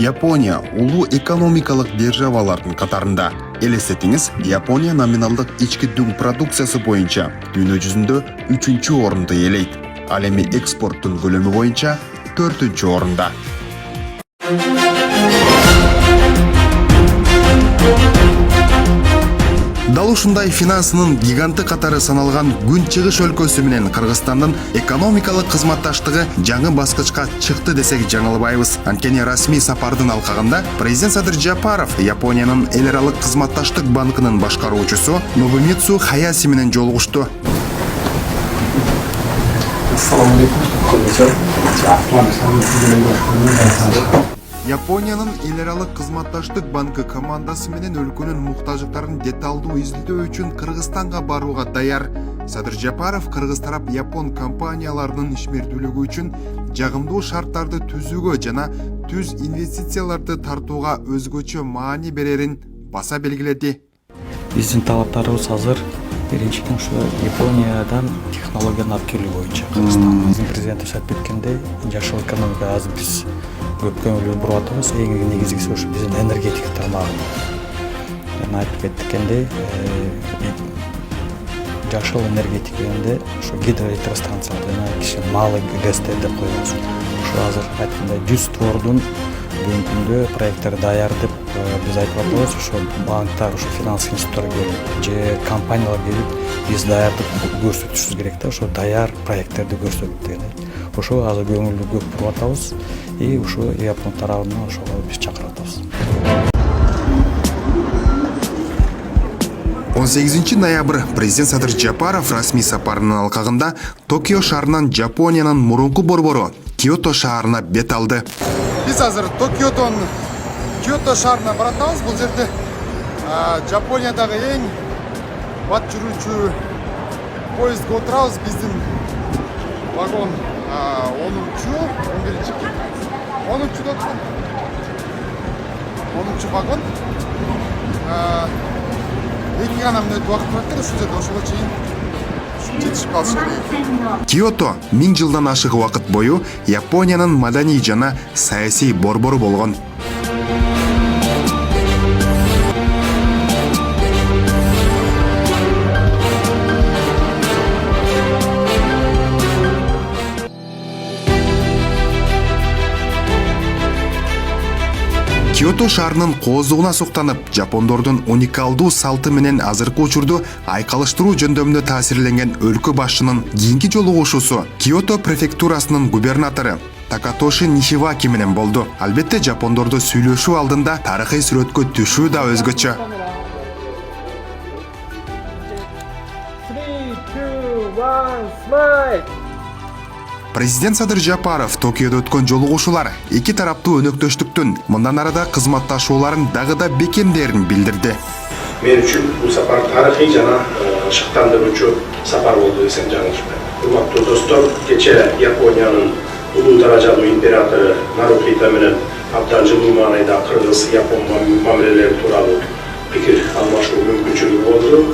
Япония улуу экономикалык державалардын катарында. Элестетиңиз, Япония номиналдык ички дүң продукциясы боюнча дүйнө жүзүндө 3-чү орунду ээлейт. Ал эми экспорттун көлөмү боюнча 4-чү орунда. Дал ушундай финансынын гиганты катары саналган Күн Чыгыш өлкөсү менен Кыргызстандын экономикалык кызматташтыгы жаңы баскычка чыкты десек жаңылбайбыз. Анткени расмий сапардын алкагында президент Садыр Жапаров Япониянын эл аралык кызматташтык банкынын башкаруучусу Нобумитсу Хаяси менен жолугушту. Ассаламу алейкум. Япониянын эл аралык кызматташтык банкы командасы менен өлкөнүн муктаждыктарын деталдуу изилдөө үчүн Кыргызстанга барууга даяр. Садыр Жапаров кыргыз тарап япон компанияларынын ишмердүүлүгү үчүн жагымдуу шарттарды түзүүгө жана түз инвестицияларды тартууга өзгөчө маани берерин баса белгиледи. Биздин талаптарыбыз азыр биринчиден ушу Япониядан технологиянын алып келүү боюнча Кыргызстан. Биздин президентибиз айтып кеткендей, жашыл экономикага азыр биз көп көңүл буруп атабыз. Эң негизгиси ушу биздин энергетика тармагы. Жана айтып кеткендей, жашыл энергетика дегенде ушу гидроэлектростанциялар жана кичине малый гэстер деп коебуз. Ушу азыр айткандай 100 твордун бүгүнкү күндө проекттер даяр деп биз айтып атабыз. Ушу банктар, ушу финанс институттар келип же компаниялар келип биз даярдык көрсөтүшүбүз керек да, ошо даяр проекттерди көрсөтүп дегендей. Ошо азыр көңүлдү көп буруп атабыз. И ушу Япон тарабынан ошого биз чакырып атабыз. 18 ноябрь президент Садыр Жапаров расмий сапарынын алкагында Токио шаарынан Жапониянын мурунку борбору Киото шаарына бет алды. Биз азыр Токиодон Киото шаарына баратабыз. Бул жерде Жапониядагы эң бат жүрүүчү поездге отурабыз. Биздин вагон 10-11-чи вагон. Эки гана мүнөт убакыт бар экен, ушул жерде ошого чейин жетишип калыш керек. Киото 1000 жылдан ашык убакыт бою Япониянын маданий жана саясий борбору болгон. Киото шаарынын кооздугуна суктанып, жапондордун уникалдуу салты менен азыркы учурду айкалыштыруу жөндөмүнө таасирленген өлкө башчынын кийинки жолугушуусу Киото префектурасынын губернатору Такатоши Нишиваки менен болду. Албетте жапондорду сүйлөшүү алдында тарыхый сүрөткө түшүү да өзгөчө. 3, 2, 1, smile! Президент Садыр Жапаров Токиодо өткөн жолугушуулар эки тараптуу өнөктөштүктүн мындан арада кызматташууларын дагы да бекемдерин билдирди. Мен үчүн бул сапар тарыхый жана шыктандыруучу сапар болду десем жаңылышпайм. Урматтуу достор, кечээ Япониянын улуу даражалуу императору Нарухито менен абдан жылуу маанайда кыргыз-япон мамилелери тууралуу пикир алмашуу мүмкүнчүлүгү болду.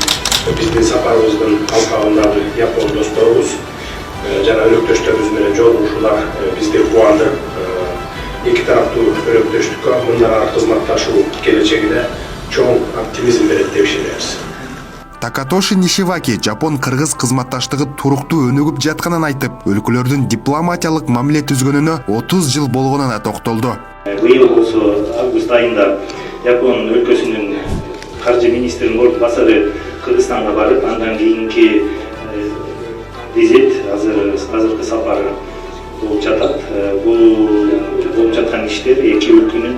Биздин сапарыбыздын алкагындагы япон досторубуз жана өнөктөштөрүбүз менен жолугушуулар бизди кубандырып, эки тараптуу өнөктөштүккө мындан ары кызматташуу келечегине чоң оптимизм берет деп ишенебиз. Такатоши Нишиваки Жапон-кыргыз кызматташтыгы туруктуу өнүгүп жатканын айтып, өлкөлөрдүн дипломатиялык мамиле түзгөнүнө 30 жыл болгонуна токтолду. Быйыл болсо август айында Япон өлкөсүнүн каржы министринин орун басары Кыргызстанга барып, андан кийинки визит азыркы сапары болуп жатат. Бул болуп жаткан иштер эки өлкөнүн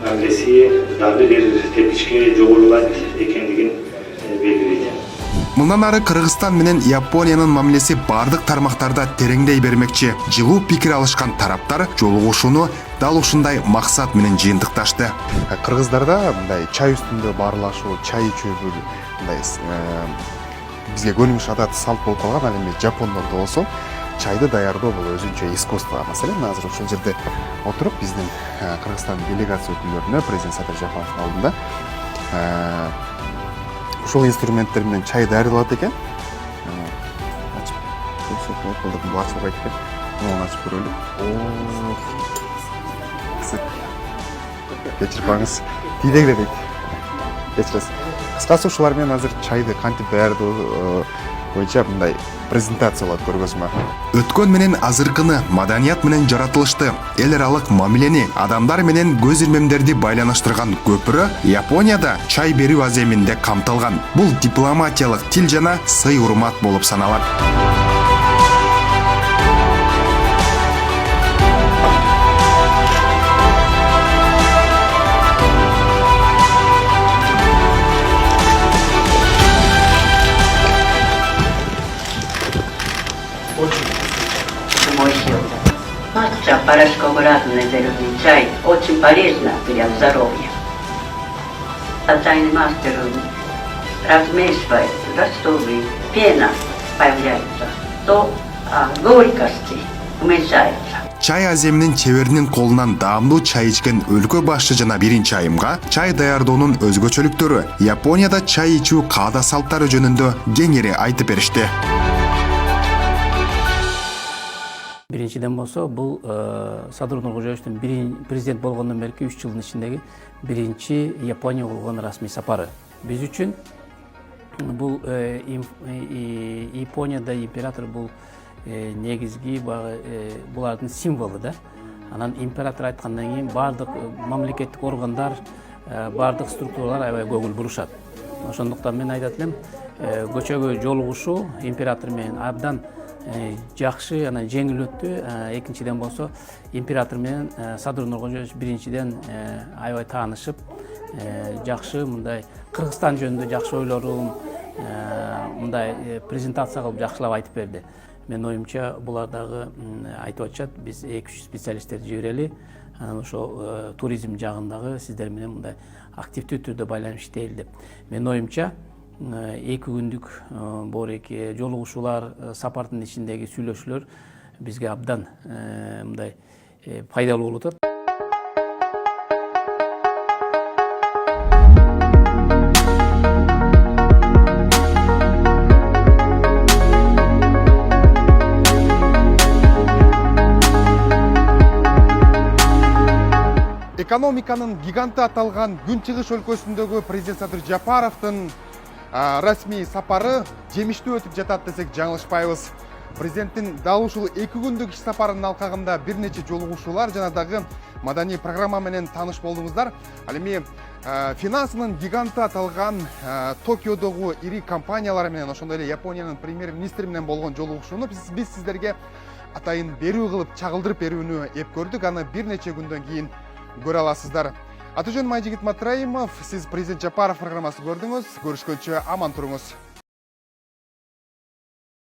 мамилеси дагы бир тепкичке жогорулайт экендигин белгилейт. Мындан ары Кыргызстан менен Япониянын мамилеси бардык тармактарда тереңдей бермекчи. Жылуу пикир алышкан тараптар жолугушууну дал ушундай максат менен жыйынтыкташты. Кыргыздарда мындай чай үстүндө баарлашуу, чай ичүү мындай бизге көнүмүш адат салт болуп калган. Ал эми жапондордо болсо чайды даярдоо бул өзүнчө искусство. Маселен, азыр ушул жерде отуруп биздин Кыргызстан делегация өкүлдөрүнө президент Садыр Жапаровдун алдында ушул инструменттер менен чай даярдалат экен. Ачып көрөлүк. кечирип коюңуз. Тийдегиле дейт. Кечиресиз. Кыскасы ушулар менен азыр чайды кантип даярдоо боюнча мындай презентацияларды көргөзмө. Өткөн менен азыркыны, маданият менен жаратылышты, эл аралык мамилени, адамдар менен көз ирмемдерди байланыштырган көпүрө Японияда чай берүү аземинде камтылган. Бул дипломатиялык тил жана сый урмат болуп саналат. Матча порошкообразный зеленый чай очень полезно для здоровья. Чайный мастер размешивает ростовый, пена появляется, то горькости уменьшается. Чай аземинин чеберинин колунан даамдуу чай ичкен өлкө башчы жана биринчи айымга чай даярдоонун өзгөчөлүктөрү, Японияда чай ичүү каада салттары жөнүндө кеңири айтып беришти. Биринчиден болсо, бул Садыр Нуркожоевичтин президент болгондон берки 3 жылдын ичиндеги биринчи Япония болгон расмий сапары. Биз үчүн бул Японияда император бул негизги булардын символу да. Анан император айткандан кийин бардык мамлекеттик органдар, бардык структуралар аябай көңүл бурушат. Ошондуктан мен айтат элем, көчөгө жолугушуу император менен абдан жакшы, анан жеңил өттү. Экинчиден болсо, император менен Садыр Нуркожоевич биринчиден аябай таанышып, жакшы мындай Кыргызстан жөнүндө жакшы ойлорун мындай презентация кылып жакшылап айтып берди. Мен оюмча булар дагы айтып атышат, биз 2-3 специалисттерди жиберели, анан ошо туризм жагындагы сиздер менен мындай активдүү түрдө байланыш иштейли деп. Мен оюмча 2 күндүк боореки жолугушуулар, сапардын ичиндеги сүйлөшүүлөр бизге абдан мындай пайдалуу болуп атат. Экономиканын гиганты аталган Күн Чыгыш өлкөсүндөгү президент Садыр Жапаровдун расмий сапары жемиштүү өтүп жатат десек жаңылышпайбыз. Президенттин дал ушул 2 күндүк иш сапарынын алкагында бир нече жолугушуулар жана дагы маданий программа менен тааныш болдуңуздар. Ал эми финансынын гиганты аталган Токиодогу ири компаниялар менен, ошондой эле Япониянын премьер-министри менен болгон жолугушууну биз сиздерге атайын берүү кылып чагылдырып берүүнү эп көрдүк. Аны бир нече күндөн кийин көрө аласыздар. Атыжөн Майжигит Матраимов, сиз президент Жапаров программасын көрдүңүз. Көрүшкөнчө аман туруңуз.